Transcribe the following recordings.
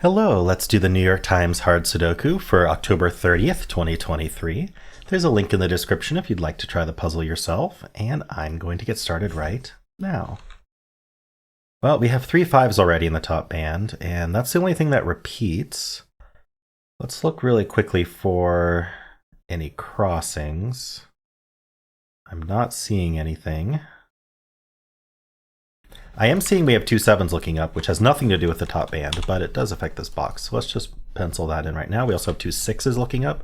Hello, let's do the New York Times Hard Sudoku for October 30th, 2023. There's a link in the description if you'd like to try the puzzle yourself, and I'm going to get started right now. Well, we have 3 5s already in the top band, and that's the only thing that repeats. Let's look really quickly for any crossings. I'm not seeing anything. I am seeing we have 2 7s looking up, which has nothing to do with the top band, but it does affect this box. So let's just pencil that in right now. We also have 2 6s looking up.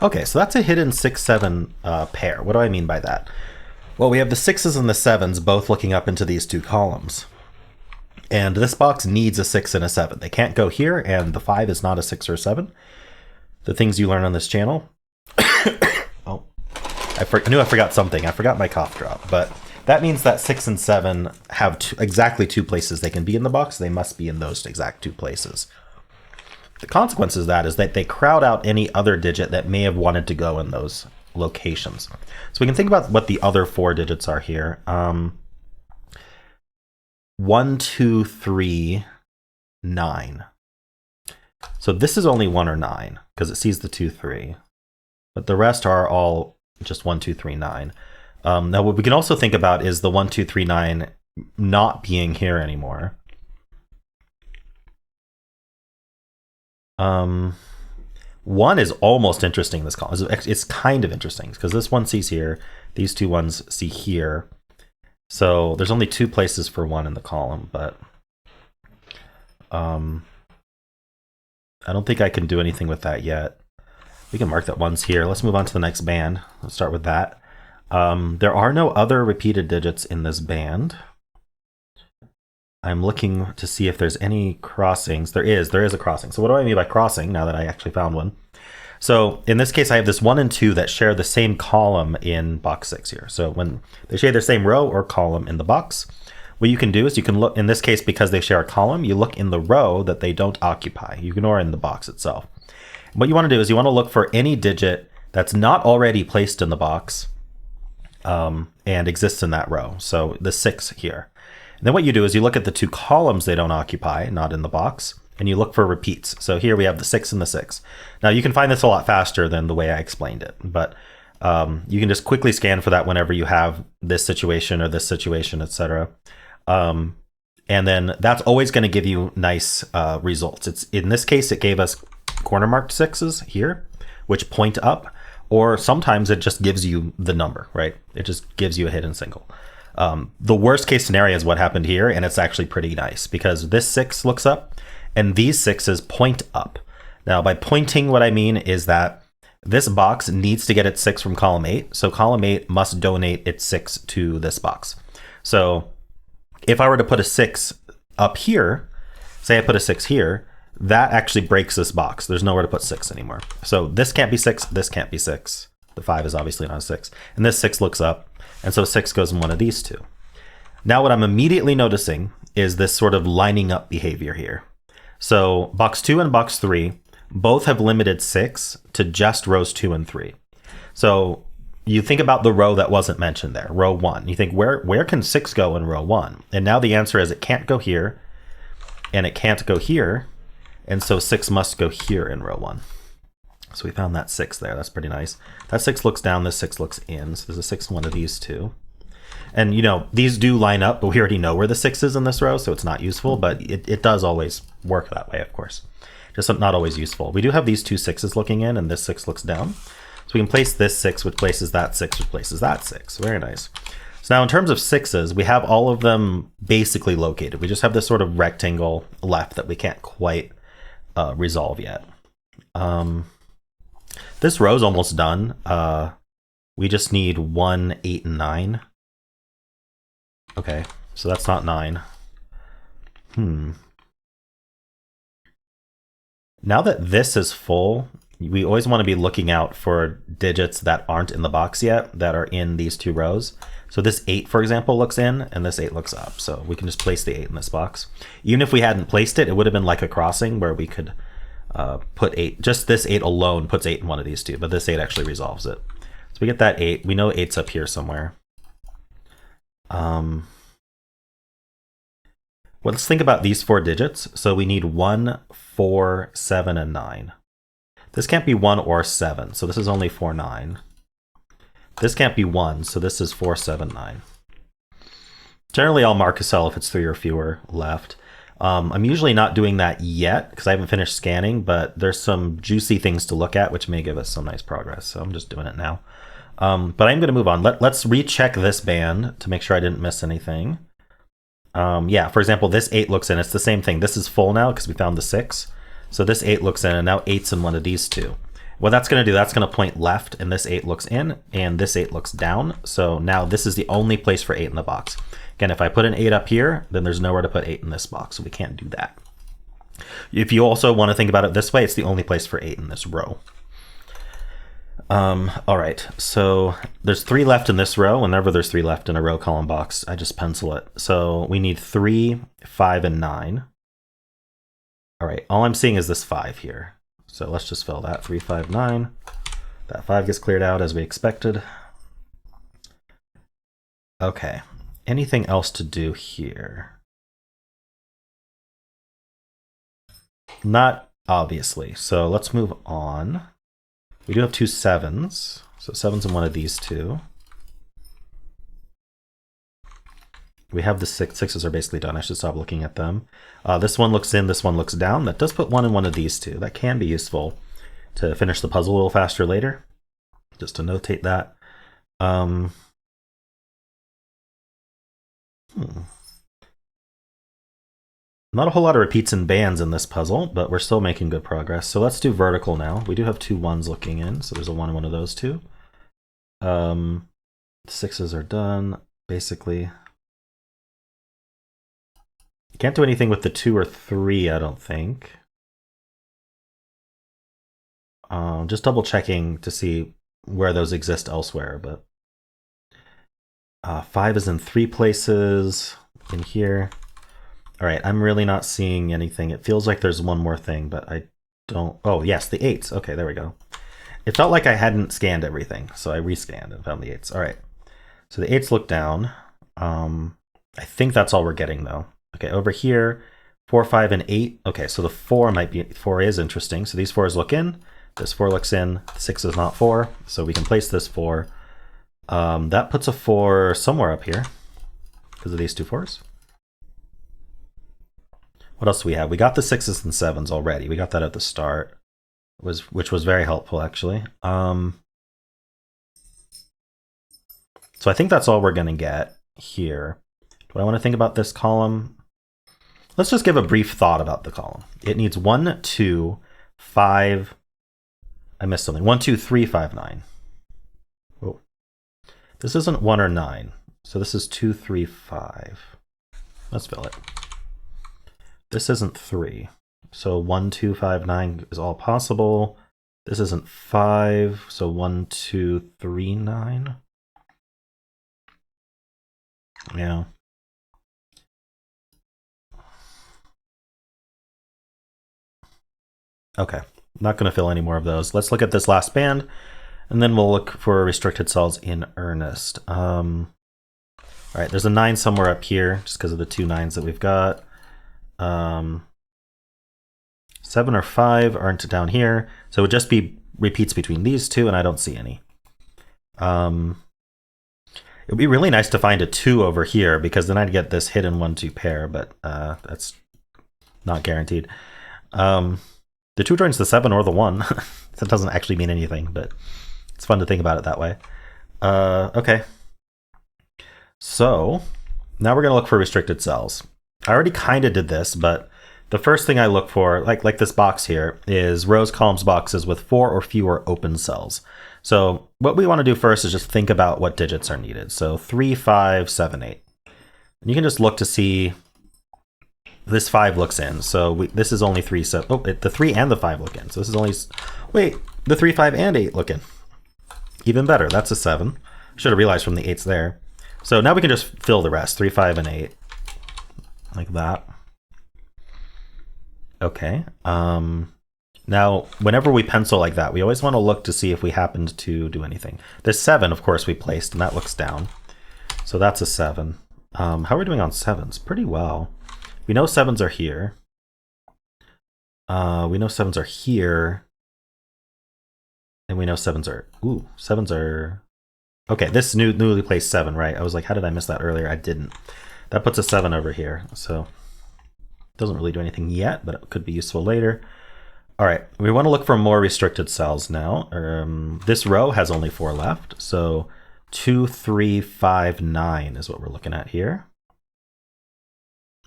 Okay, so that's a hidden 6-7 pair. What do I mean by that? Well, we have the 6s and the 7s both looking up into these 2 columns. And this box needs a 6 and a 7. They can't go here, and the 5 is not a 6 or a 7. The things you learn on this channel. Oh, I knew I forgot something. I forgot my cough drop, but that means that 6 and 7 have exactly 2 places they can be in the box. They must be in those exact 2 places. The consequence of that is that they crowd out any other digit that may have wanted to go in those locations. So we can think about what the other 4 digits are here. 1, 2, 3, 9. So this is only 1 or 9 because it sees the 2, 3. But the rest are all just 1, 2, 3, 9. Now, what we can also think about is the 1, 2, 3, 9 not being here anymore. 1 is almost interesting in this column. It's kind of interesting because this one sees here, these 2 ones see here. So there's only 2 places for 1 in the column, but I don't think I can do anything with that yet. We can mark that 1's here. Let's move on to the next band. Let's start with that. There are no other repeated digits in this band. I'm looking to see if there's any crossings. There is a crossing. So what do I mean by crossing now that I actually found one? So in this case, I have this 1 and 2 that share the same column in box 6 here. So when they share the same row or column in the box, what you can do is you can look, in this case, because they share a column, you look in the row that they don't occupy. You ignore in the box itself. What you want to do is you want to look for any digit that's not already placed in the box and exists in that row. So the 6 here. And then what you do is you look at the 2 columns they don't occupy, not in the box, and you look for repeats. So here we have the 6 and the 6. Now you can find this a lot faster than the way I explained it, but you can just quickly scan for that whenever you have this situation or this situation, etc. And then that's always going to give you nice results. It's in this case, it gave us corner marked 6s here, which point up. Or sometimes it just gives you the number, right? It just gives you a hidden single. The worst case scenario is what happened here, and it's actually pretty nice because this 6 looks up and these 6s point up. Now, by pointing, what I mean is that this box needs to get its 6 from column 8. So column 8 must donate its 6 to this box. So if I were to put a 6 up here, say I put a 6 here, that actually breaks this box. There's nowhere to put 6 anymore. So this can't be 6, this can't be 6. The 5 is obviously not a 6. And this 6 looks up, and so 6 goes in one of these 2. Now what I'm immediately noticing is this sort of lining up behavior here. So box 2 and box 3 both have limited 6 to just rows 2 and 3. So you think about the row that wasn't mentioned there, row 1. You think, where can 6 go in row 1? And now the answer is it can't go here, and it can't go here. And so 6 must go here in row 1. So we found that 6 there. That's pretty nice. That 6 looks down, this 6 looks in. So there's a 6 in one of these 2. And you know, these do line up, but we already know where the 6 is in this row, so it's not useful, but it does always work that way, of course. Just not always useful. We do have these 2 6s looking in, and this 6 looks down. So we can place this 6, which places that 6, which places that 6. Very nice. So now in terms of 6s, we have all of them basically located. We just have this sort of rectangle left that we can't quite resolve yet. This row is almost done. We just need 1, 8, and 9. Okay, so that's not 9. Now that this is full, we always want to be looking out for digits that aren't in the box yet, that are in these 2 rows. So this 8, for example, looks in, and this 8 looks up. So we can just place the 8 in this box. Even if we hadn't placed it, it would have been like a crossing where we could put 8. Just this 8 alone puts 8 in one of these 2, but this 8 actually resolves it. So we get that 8. We know 8's up here somewhere. Well, let's think about these 4 digits. So we need 1, 4, 7, and 9. This can't be 1 or 7, so this is only 4, 9. This can't be 1, so this is 4, 7, 9. Generally, I'll mark a cell if it's 3 or fewer left. I'm usually not doing that yet because I haven't finished scanning, but there's some juicy things to look at which may give us some nice progress, so I'm just doing it now. But I'm going to move on. Let's recheck this band to make sure I didn't miss anything. Yeah, for example, this 8 looks in. It's the same thing. This is full now because we found the 6. So this 8 looks in, and now 8's in one of these two. What that's going to do, that's going to point left, and this 8 looks in, and this 8 looks down. So now this is the only place for 8 in the box. Again, if I put an 8 up here, then there's nowhere to put 8 in this box, so we can't do that. If you also want to think about it this way, it's the only place for 8 in this row. All right, so there's 3 left in this row. Whenever there's 3 left in a row column box, I just pencil it. So we need 3, 5, and 9. All right, all I'm seeing is this 5 here. So let's just fill that, 3, 5, 9. That 5 gets cleared out as we expected. Okay, anything else to do here? Not obviously, so let's move on. We do have 2 7s, so 7's in one of these two. We have the 6s are basically done. I should stop looking at them. This one looks in, this one looks down. That does put 1 in one of these two. That can be useful to finish the puzzle a little faster later, just to notate that. Not a whole lot of repeats and bands in this puzzle, but we're still making good progress. So let's do vertical now. We do have 2 1s looking in, so there's a 1 in one of those two. 6s are done, basically. You can't do anything with the 2 or 3, I don't think. Just double checking to see where those exist elsewhere, but 5 is in 3 places in here. All right, I'm really not seeing anything. It feels like there's one more thing, but I don't. Oh, yes, the 8s. Okay, there we go. It felt like I hadn't scanned everything, so I rescanned and found the 8s. All right, so the 8s look down. I think that's all we're getting, though. Okay, over here, 4, 5, and 8. Okay, so the 4 is interesting. So these 4s look in. This 4 looks in. 6 is not 4, so we can place this 4. That puts a 4 somewhere up here because of these 2 4s. What else do we have? We got the 6s and 7s already. We got that at the start, which was very helpful, actually. So I think that's all we're going to get here. Do I want to think about this column? Let's just give a brief thought about the column. It needs 1, 2, 5. I missed something. 1, 2, 3, 5, 9. Oh. This isn't 1 or 9. So this is 2, 3, 5. Let's fill it. This isn't 3. So 1, 2, 5, 9 is all possible. This isn't 5. So 1, 2, 3, 9. Yeah. Okay, not going to fill any more of those. Let's look at this last band, and then we'll look for restricted cells in earnest. All right, there's a 9 somewhere up here, just because of the 2 9s that we've got. 7 or 5 aren't down here, so it would just be repeats between these two, and I don't see any. It would be really nice to find a 2 over here, because then I'd get this hidden 1-2 pair, but that's not guaranteed. The 2 joins the 7 or the 1. That doesn't actually mean anything, but it's fun to think about it that way. Okay. So now we're going to look for restricted cells. I already kind of did this, but the first thing I look for, like this box here, is rows, columns, boxes with 4 or fewer open cells. So what we want to do first is just think about what digits are needed. So 3, 5, 7, 8. And you can just look to see. This 5 looks in, so this is only 3. So the 3 and the 5 look in. So this is only, wait, the 3, 5, and 8 look in. Even better. That's a 7. Should have realized from the 8s there. So now we can just fill the rest, 3, 5, and 8, like that. Okay. Now, whenever we pencil like that, we always want to look to see if we happened to do anything. This 7, of course, we placed, and that looks down. So that's a 7. How are we doing on 7s? Pretty well. We know 7s are here. We know 7s are here. And we know 7s are... Ooh, 7s are... Okay, this newly placed 7, right? I was like, how did I miss that earlier? I didn't. That puts a 7 over here. So it doesn't really do anything yet, but it could be useful later. All right, we want to look for more restricted cells now. This row has only 4 left. So 2, 3, 5, 9 is what we're looking at here.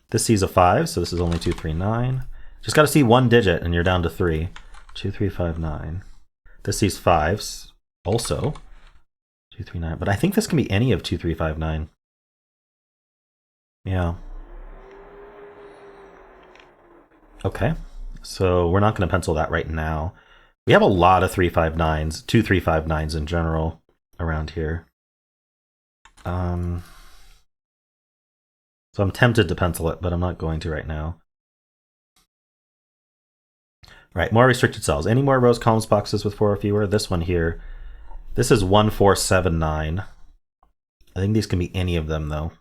This sees a 5, so this is only 2, 3, 9. Just got to see one digit and you're down to 3. 2, 3, 5, 9. This sees 5s also. 2, 3, 9. But I think this can be any of 2, 3, 5, 9. Yeah. Okay. So we're not going to pencil that right now. We have a lot of 3, 5, 9s, 2, 3, 5, 9s in general around here. So I'm tempted to pencil it, but I'm not going to right now. Right, more restricted cells. Any more rows, columns, boxes with 4 or fewer? This one here. This is 1, 4, 7, 9. I think these can be any of them, though.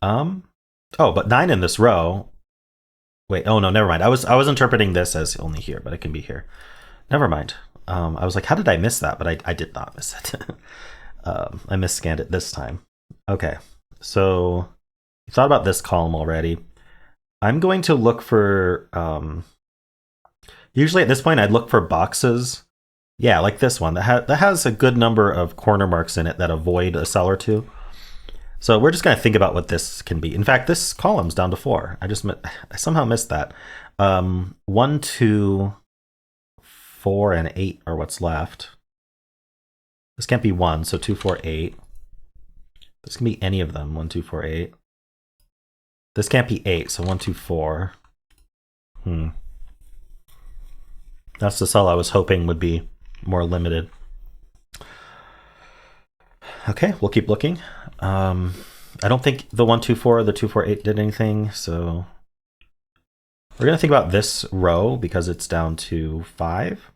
Oh, but 9 in this row. Wait, oh no, never mind. I was interpreting this as only here, but it can be here. Never mind. I was like, how did I miss that? But I did not miss it. I misscanned it this time. Okay, so you thought about this column already. I'm going to look for, usually at this point I'd look for boxes. Yeah, like this one that has a good number of corner marks in it that avoid a cell or two. So we're just going to think about what this can be. In fact, this column's down to 4. I somehow missed that. 1, 2, 4, and 8 are what's left. This can't be 1, so 2, 4, 8. This can be any of them, 1, 2, 4, 8. This can't be 8, so 1, 2, 4. That's the cell I was hoping would be more limited. Okay, we'll keep looking. I don't think the 1, 2, 4 or the 2, 4, 8 did anything, so we're going to think about this row because it's down to 5.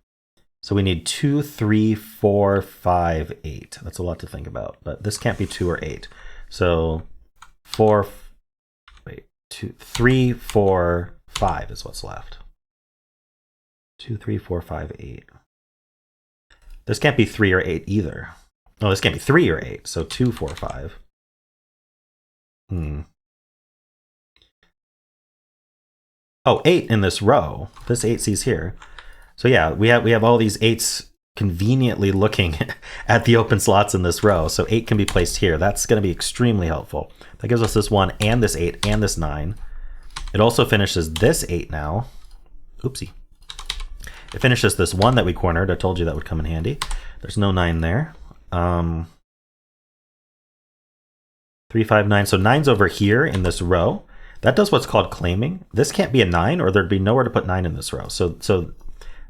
So we need 2, 3, 4, 5, 8. That's a lot to think about, but this can't be 2 or 8. So 3, 4, 5 is what's left. 2, 3, 4, 5, 8. This can't be 3 or 8 either. No, this can't be 3 or 8. So 2, 4, 5. Oh, 8 in this row. This 8 sees here. So yeah, we have all these 8s conveniently looking at the open slots in this row. So 8 can be placed here. That's going to be extremely helpful. That gives us this 1 and this 8 and this 9. It also finishes this 8 now. Oopsie. It finishes this 1 that we cornered. I told you that would come in handy. There's no 9 there. 3, 5, 9. So 9's over here in this row. That does what's called claiming. This can't be a 9 or there'd be nowhere to put 9 in this row. So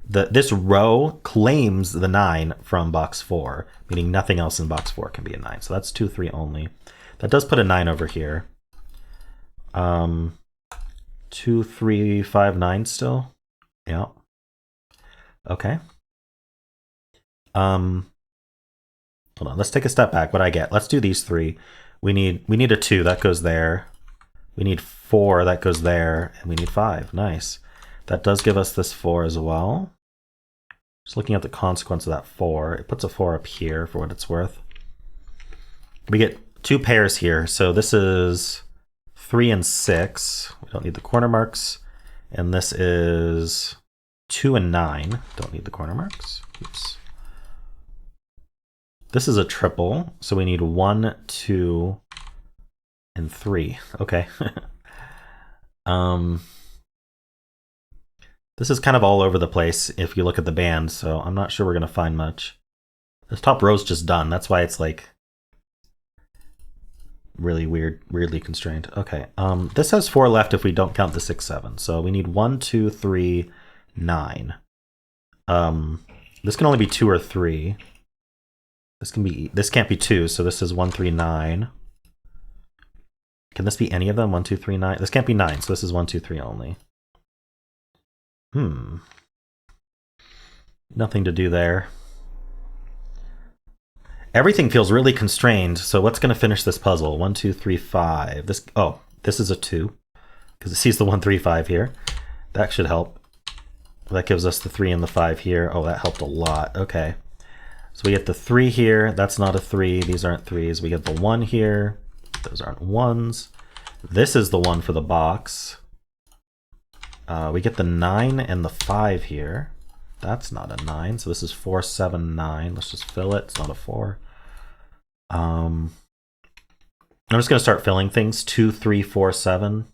this row claims the 9 from box 4, meaning nothing else in box 4 can be a 9. So that's 2, 3 only. That does put a 9 over here. 2, 3, 5, 9 still. Yeah. Okay. Hold on. Let's take a step back. What I get? Let's do these 3. We need a 2 that goes there. We need 4 that goes there, and we need 5. Nice. That does give us this 4 as well. Just looking at the consequence of that 4, it puts a 4 up here for what it's worth. We get 2 pairs here, so this is 3 and 6. We don't need the corner marks. And this is 2 and 9. Don't need the corner marks. Oops. This is a triple, so we need 1, 2, and 3. Okay. This is kind of all over the place if you look at the band, so I'm not sure we're going to find much. This top row's just done. That's why it's like really weirdly constrained. Okay. This has 4 left if we don't count the 6, 7. So we need 1, 2, 3, 9. This can only be 2 or 3. This can't be 2, so this is 1, 3, 9. Can this be any of them? 1, 2, 3, 9. This can't be 9, so this is 1, 2, 3 only. Nothing to do there. Everything feels really constrained. So what's going to finish this puzzle? 1, 2, 3, 5. This is a 2 because it sees the 1, 3, 5 here. That should help. That gives us the 3 and the 5 here. Oh, that helped a lot. Okay. So we get the 3 here. That's not a 3. These aren't 3s. We get the 1 here. Those aren't 1s. This is the 1 for the box. We get the 9 and the 5 here. That's not a 9. So this is 4, 7, 9. Let's just fill it. It's not a 4. I'm just going to start filling things. 2, 3, 4, 7.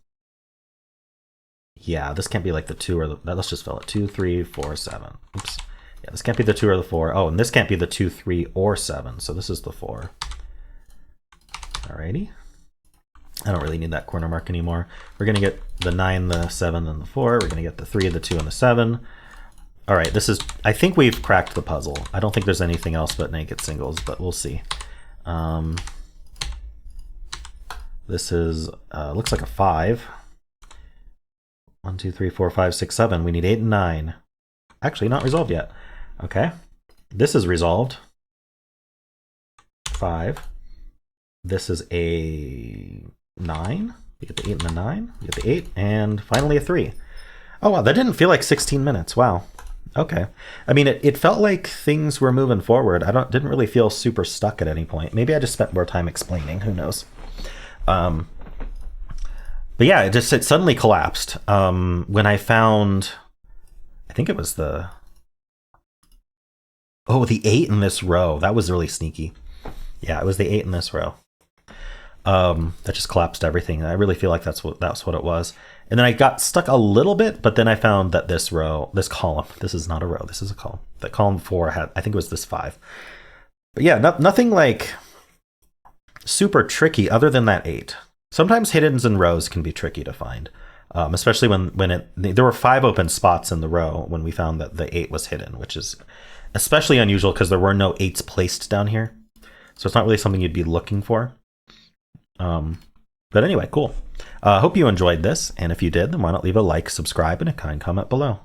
Yeah, this can't be like the 2 or the... Let's just fill it. 2, 3, 4, 7. Oops. Yeah, this can't be the 2 or the 4. Oh, and this can't be the 2, 3, or 7. So this is the 4. Alrighty. I don't really need that corner mark anymore. We're going to get the 9, the 7, and the 4. We're going to get the 3, the 2, and the 7. All right, this is... I think we've cracked the puzzle. I don't think there's anything else but naked singles, but we'll see. This is... looks like a 5. 1, 2, 3, 4, 5, 6, 7. We need 8 and 9. Actually, not resolved yet. Okay. This is resolved. 5. This is a 9. You get the 8 and the 9. You get the 8. And finally a 3. Oh, wow. That didn't feel like 16 minutes. Wow. Okay. I mean, it felt like things were moving forward. Didn't really feel super stuck at any point. Maybe I just spent more time explaining. Who knows? But yeah, it suddenly collapsed. When I found, I think it was the 8 in this row. That was really sneaky. Yeah, it was the 8 in this row. That just collapsed everything. I really feel like that's what it was. And then I got stuck a little bit, but then I found that this column, this is not a row, this is a column. That column 4 had, I think it was this 5. But yeah, nothing like super tricky other than that 8. Sometimes hiddens in rows can be tricky to find, especially when there were 5 open spots in the row when we found that the 8 was hidden, which is especially unusual because there were no 8s placed down here. So it's not really something you'd be looking for. But anyway, cool. Hope you enjoyed this. And if you did, then why not leave a like, subscribe, and a kind comment below.